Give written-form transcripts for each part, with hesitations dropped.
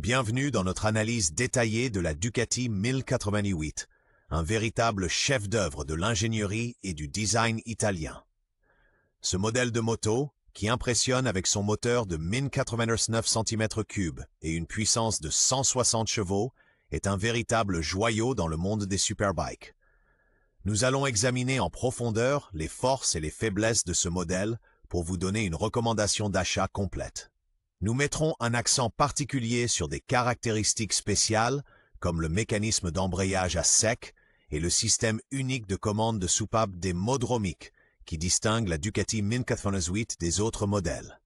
Bienvenue dans notre analyse détaillée de la Ducati 1088, un véritable chef-d'œuvre de l'ingénierie et du design italien. Ce modèle de moto, qui impressionne avec son moteur de 1089 cm3 et une puissance de 160 chevaux, est un véritable joyau dans le monde des superbikes. Nous allons examiner en profondeur les forces et les faiblesses de ce modèle pour vous donner une recommandation d'achat complète. Nous mettrons un accent particulier sur des caractéristiques spéciales comme le mécanisme d'embrayage à sec et le système unique de commande de soupape des modromiques qui distingue la Ducati 1088 des autres modèles.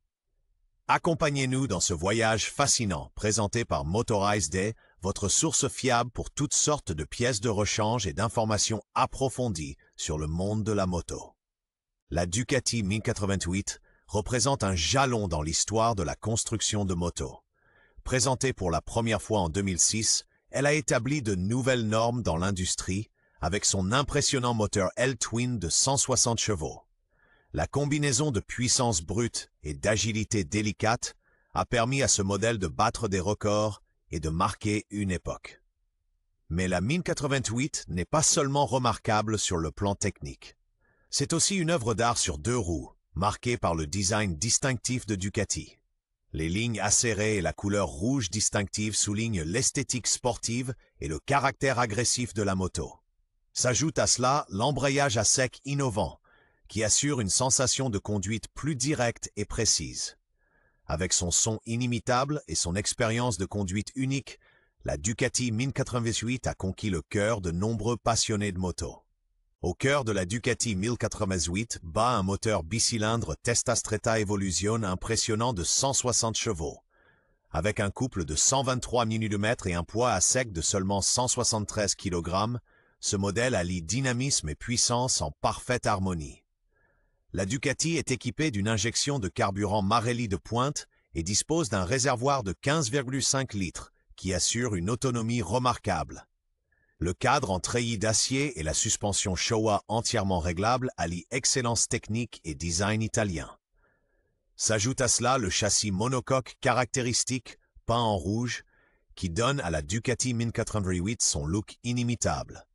Accompagnez-nous dans ce voyage fascinant présenté par Motorized, votre source fiable pour toutes sortes de pièces de rechange et d'informations approfondies sur le monde de la moto. La Ducati 1088 représente un jalon dans l'histoire de la construction de motos. Présentée pour la première fois en 2006, elle a établi de nouvelles normes dans l'industrie avec son impressionnant moteur L-Twin de 160 chevaux. La combinaison de puissance brute et d'agilité délicate a permis à ce modèle de battre des records et de marquer une époque. Mais la 1088 n'est pas seulement remarquable sur le plan technique. C'est aussi une œuvre d'art sur deux roues, marquée par le design distinctif de Ducati. Les lignes acérées et la couleur rouge distinctive soulignent l'esthétique sportive et le caractère agressif de la moto. S'ajoute à cela l'embrayage à sec innovant, qui assure une sensation de conduite plus directe et précise. Avec son son inimitable et son expérience de conduite unique, la Ducati 1088 a conquis le cœur de nombreux passionnés de moto. Au cœur de la Ducati 1088 bat un moteur bicylindre Testa Stretta Evolution impressionnant de 160 chevaux. Avec un couple de 123 Nm et un poids à sec de seulement 173 kg, ce modèle allie dynamisme et puissance en parfaite harmonie. La Ducati est équipée d'une injection de carburant Marelli de pointe et dispose d'un réservoir de 15,5 litres qui assure une autonomie remarquable. Le cadre en treillis d'acier et la suspension Showa entièrement réglable allient excellence technique et design italien. S'ajoute à cela le châssis monocoque caractéristique, peint en rouge, qui donne à la Ducati 1088 son look inimitable.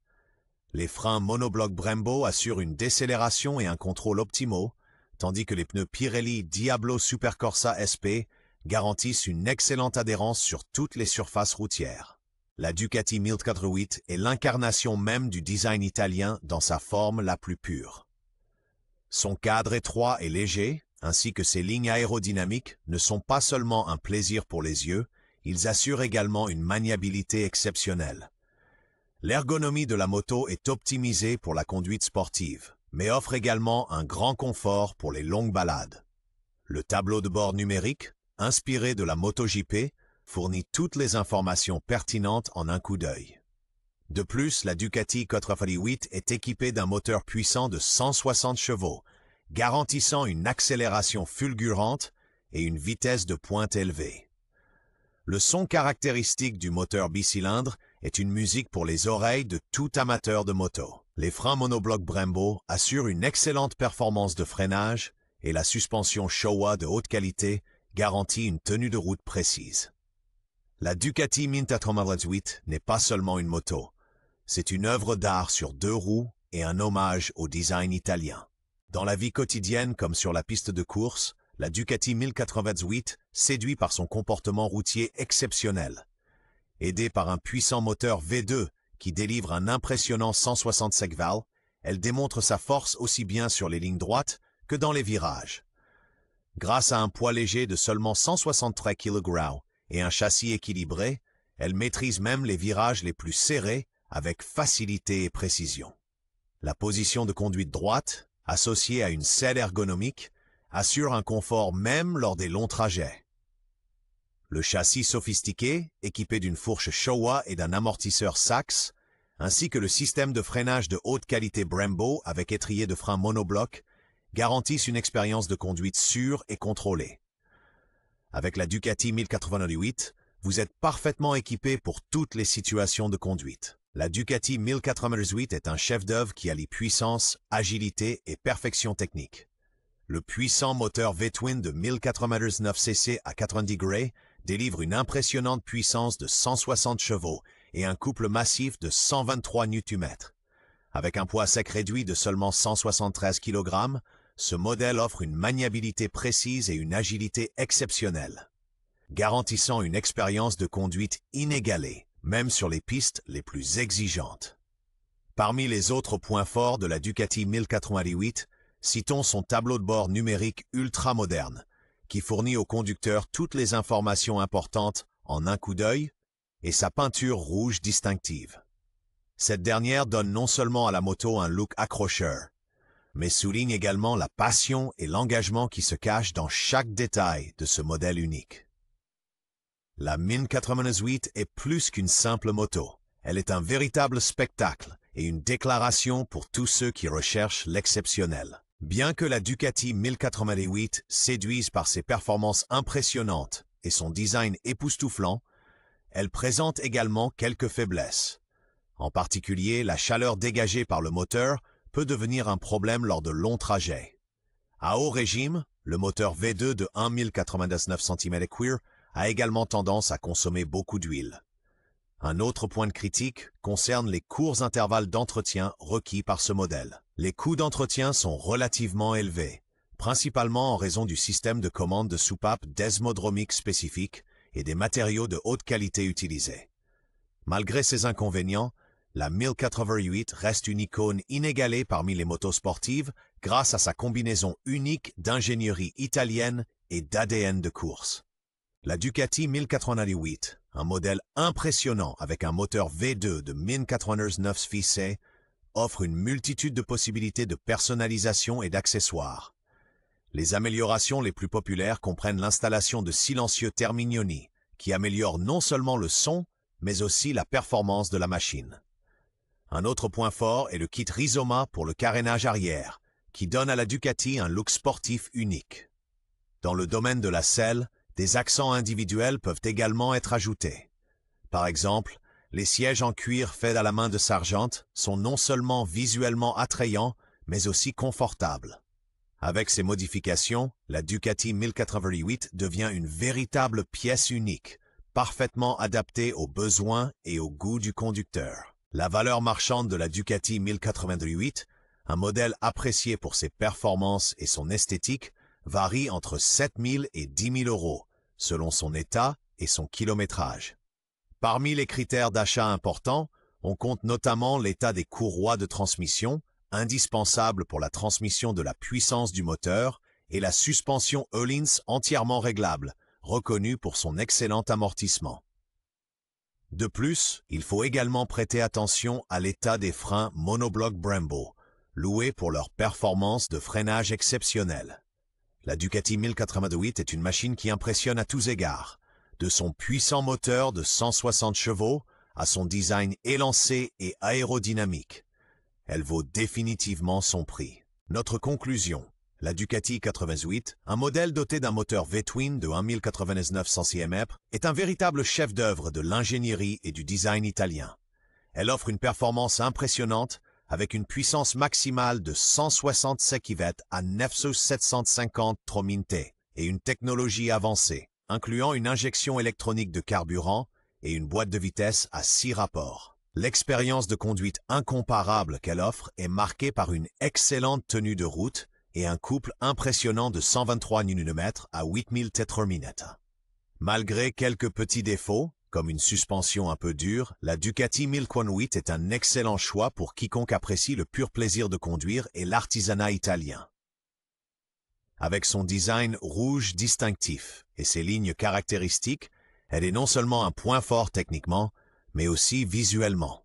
Les freins monobloc Brembo assurent une décélération et un contrôle optimaux, tandis que les pneus Pirelli Diablo Supercorsa SP garantissent une excellente adhérence sur toutes les surfaces routières. La Ducati 1088 est l'incarnation même du design italien dans sa forme la plus pure. Son cadre étroit et léger, ainsi que ses lignes aérodynamiques, ne sont pas seulement un plaisir pour les yeux, ils assurent également une maniabilité exceptionnelle. L'ergonomie de la moto est optimisée pour la conduite sportive, mais offre également un grand confort pour les longues balades. Le tableau de bord numérique, inspiré de la MotoGP, fournit toutes les informations pertinentes en un coup d'œil. De plus, la Ducati 1088 est équipée d'un moteur puissant de 160 chevaux, garantissant une accélération fulgurante et une vitesse de pointe élevée. Le son caractéristique du moteur bicylindre est une musique pour les oreilles de tout amateur de moto. Les freins monobloc Brembo assurent une excellente performance de freinage et la suspension Showa de haute qualité garantit une tenue de route précise. La Ducati 1088 n'est pas seulement une moto, c'est une œuvre d'art sur deux roues et un hommage au design italien. Dans la vie quotidienne comme sur la piste de course, la Ducati 1088 séduit par son comportement routier exceptionnel. Aidée par un puissant moteur V2 qui délivre un impressionnant 165 valves, elle démontre sa force aussi bien sur les lignes droites que dans les virages. Grâce à un poids léger de seulement 163 kg et un châssis équilibré, elle maîtrise même les virages les plus serrés avec facilité et précision. La position de conduite droite, associée à une selle ergonomique, assure un confort même lors des longs trajets. Le châssis sophistiqué, équipé d'une fourche Showa et d'un amortisseur Sachs, ainsi que le système de freinage de haute qualité Brembo avec étrier de frein monobloc, garantissent une expérience de conduite sûre et contrôlée. Avec la Ducati 1088, vous êtes parfaitement équipé pour toutes les situations de conduite. La Ducati 1088 est un chef-d'œuvre qui allie puissance, agilité et perfection technique. Le puissant moteur V-Twin de 1099 cc à 90 degrés délivre une impressionnante puissance de 160 chevaux et un couple massif de 123 Nm. Avec un poids sec réduit de seulement 173 kg, ce modèle offre une maniabilité précise et une agilité exceptionnelle, garantissant une expérience de conduite inégalée, même sur les pistes les plus exigeantes. Parmi les autres points forts de la Ducati 1088, citons son tableau de bord numérique ultra moderne, qui fournit au conducteur toutes les informations importantes en un coup d'œil, et sa peinture rouge distinctive. Cette dernière donne non seulement à la moto un look accrocheur, mais souligne également la passion et l'engagement qui se cachent dans chaque détail de ce modèle unique. La 1088 est plus qu'une simple moto. Elle est un véritable spectacle et une déclaration pour tous ceux qui recherchent l'exceptionnel. Bien que la Ducati 1088 séduise par ses performances impressionnantes et son design époustouflant, elle présente également quelques faiblesses. En particulier, la chaleur dégagée par le moteur peut devenir un problème lors de longs trajets. À haut régime, le moteur V2 de 1099 cm3 a également tendance à consommer beaucoup d'huile. Un autre point de critique concerne les courts intervalles d'entretien requis par ce modèle. Les coûts d'entretien sont relativement élevés, principalement en raison du système de commande de soupape desmodromique spécifique et des matériaux de haute qualité utilisés. Malgré ces inconvénients, la 1088 reste une icône inégalée parmi les motos sportives grâce à sa combinaison unique d'ingénierie italienne et d'ADN de course. La Ducati 1088, un modèle impressionnant avec un moteur V2 de 1099 cc, offre une multitude de possibilités de personnalisation et d'accessoires. Les améliorations les plus populaires comprennent l'installation de silencieux Termignoni, qui améliore non seulement le son, mais aussi la performance de la machine. Un autre point fort est le kit Rizoma pour le carénage arrière, qui donne à la Ducati un look sportif unique. Dans le domaine de la selle, des accents individuels peuvent également être ajoutés. Par exemple, les sièges en cuir faits à la main de Sargent sont non seulement visuellement attrayants, mais aussi confortables. Avec ces modifications, la Ducati 1088 devient une véritable pièce unique, parfaitement adaptée aux besoins et au goût du conducteur. La valeur marchande de la Ducati 1088, un modèle apprécié pour ses performances et son esthétique, varie entre 7 000 et 10 000 euros, selon son état et son kilométrage. Parmi les critères d'achat importants, on compte notamment l'état des courroies de transmission, indispensable pour la transmission de la puissance du moteur, et la suspension Öhlins entièrement réglable, reconnue pour son excellent amortissement. De plus, il faut également prêter attention à l'état des freins monobloc Brembo, loués pour leur performance de freinage exceptionnelle. La Ducati 1088 est une machine qui impressionne à tous égards, de son puissant moteur de 160 chevaux à son design élancé et aérodynamique. Elle vaut définitivement son prix. Notre conclusion, la Ducati 88, un modèle doté d'un moteur V-twin de 1099 cm, est un véritable chef-d'œuvre de l'ingénierie et du design italien. Elle offre une performance impressionnante avec une puissance maximale de 167 kW à 9750 Trominte et une technologie avancée, incluant une injection électronique de carburant et une boîte de vitesse à 6 rapports. L'expérience de conduite incomparable qu'elle offre est marquée par une excellente tenue de route et un couple impressionnant de 123 Nm à 8000 Tétrminutes. Malgré quelques petits défauts, comme une suspension un peu dure, la Ducati 1088 est un excellent choix pour quiconque apprécie le pur plaisir de conduire et l'artisanat italien. Avec son design rouge distinctif et ses lignes caractéristiques, elle est non seulement un point fort techniquement, mais aussi visuellement.